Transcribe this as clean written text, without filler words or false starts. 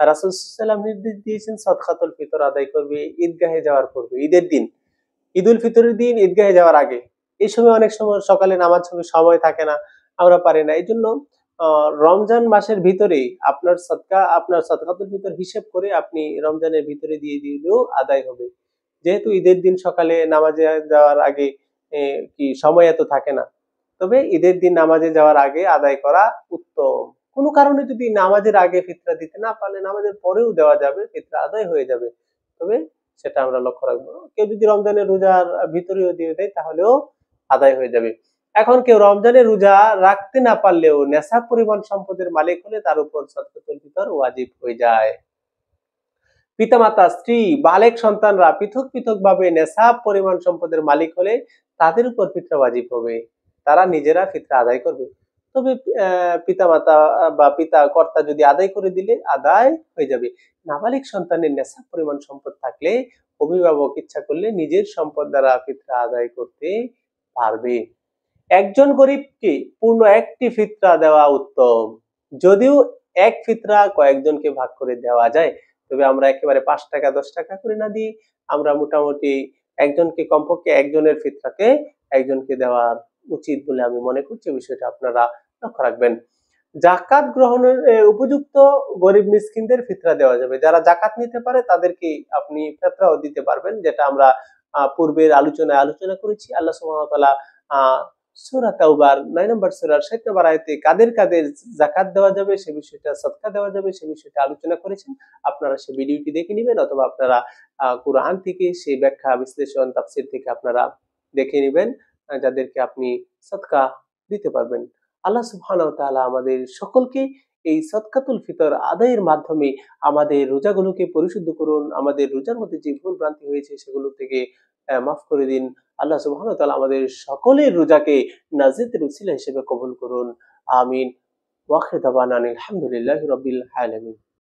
রাসূল সাল্লাল্লাহু আলাইহি ওয়াসাল্লাম নির্দেশ দিয়েছেন সদকাতুল ফিতর আদায় করবে ঈদগাহে যাওয়ার পূর্বে, ঈদের দিন, ঈদুল ফিতরের দিন ঈদগাহে যাওয়ার আগে। এই সময় অনেক সময় সকালে নামাজ হবে, সময় থাকে না, আমরা পারি না। এইজন্য রমজান মাসের ভিতরেই আপনার সদকাতুল ফিতর হিসেব করে আপনি রমজানের ভিতরে দিয়ে দিলেও আদায় হবে। যেহেতু ঈদের দিন সকালে নামাজে যাওয়ার আগে কি সময় এত থাকে না। তবে ঈদের দিন নামাজে যাওয়ার আগে আদায় করা উত্তম। কোনো কারণে যদি নামাজের আগে ফিতরা দিতে না পারলে নামাজের পরেও দেওয়া যাবে, ফিতরা আদায় হয়ে যাবে। তবে সেটা আমরা লক্ষ্য রাখবো। কেউ যদি রমজানের রোজার ভিতরেও দিয়ে দেয় তাহলেও আদায় হয়ে যাবে। এখন কেউ রমজানের রোজা রাখতে না পারলেও নেশাব পরিমাণ সম্পদের মালিক হলে তার উপর সদকাতুল ফিতর ওয়াজিব হয়ে যায়। পিতামাতা, স্ত্রী, বালেক সন্তানরা পৃথক পৃথক ভাবে নেশাব পরিমাণ সম্পদের মালিক হলে তাদের উপর ফিতরা ওয়াজিব হবে। তারা নিজেরা ফিতরা আদায় করবে। তবে পিতামাতা বা পিতা কর্তা যদি আদায় করে দিলে আদায় হয়ে যাবে। নাবালিক সন্তানের নেশাব পরিমাণ সম্পদ থাকলে অভিভাবক ইচ্ছা করলে নিজের সম্পদ দ্বারা ফিতরা আদায় করতে পারবে। একজন গরিবকে পূর্ণ একটি ফিতরা দেওয়া উত্তম। যদিও এক ফিতরা কয়েকজনকে ভাগ করে দেওয়া যায়, তবে আমরা একেবারে ৫ টাকা ১০ টাকা করে না দিয়ে আমরা মোটামুটি একজনকে, কমপক্ষে একজনের ফিতরাকে একজনকে দেওয়া উচিত বলে আমি মনে করছি। বিষয়টা আপনারা লক্ষ্য রাখবেন। জাকাত গ্রহণের উপযুক্ত গরিব মিসকিনদের ফিতরা দেওয়া যাবে। যারা জাকাত নিতে পারে তাদেরকে আপনি ফিতরাও দিতে পারবেন, যেটা আমরা পূর্বের আলোচনায় আলোচনা করেছি। আল্লাহ সুবহানাহু ওয়া তাআলা সূরা তাওবার ৯ নম্বর সূরার ৬০ নম্বর আয়াতে কাদের কাদের যাকাত দেওয়া যাবে সে বিষয়টা, সদকা দেওয়া যাবে সে বিষয়টা আলোচনা করেছেন। আপনারা সেই ভিডিওটি দেখে নিবেন, অথবা আপনারা কুরআন থেকে সেই ব্যাখ্যা, বিশ্লেষণ, তাফসীর থেকে আপনারা দেখে নিবেন, যাদেরকে আপনি সদকা দিতে পারবেন। আল্লাহ সুবহানাহু ওয়া তাআলা আমাদের সকলকে এই সদকাতুল ফিতর আদায়ের মাধ্যমে আমাদের রোজাগুলোকে পরিশুদ্ধ করুন। আমাদের রোজার মধ্যে যে ভুল ভ্রান্তি হয়েছে সেগুলো থেকে মাফ করে দিন। আল্লাহ সুবহানাহু ওয়া তাআলা আমাদের সকলের রোজাকে নাজাতের উসিলা হিসেবে কবুল করুন। আমিন। ওয়া আখিরু দাওয়ানা আলহামদুলিল্লাহি রাব্বিল আলামিন।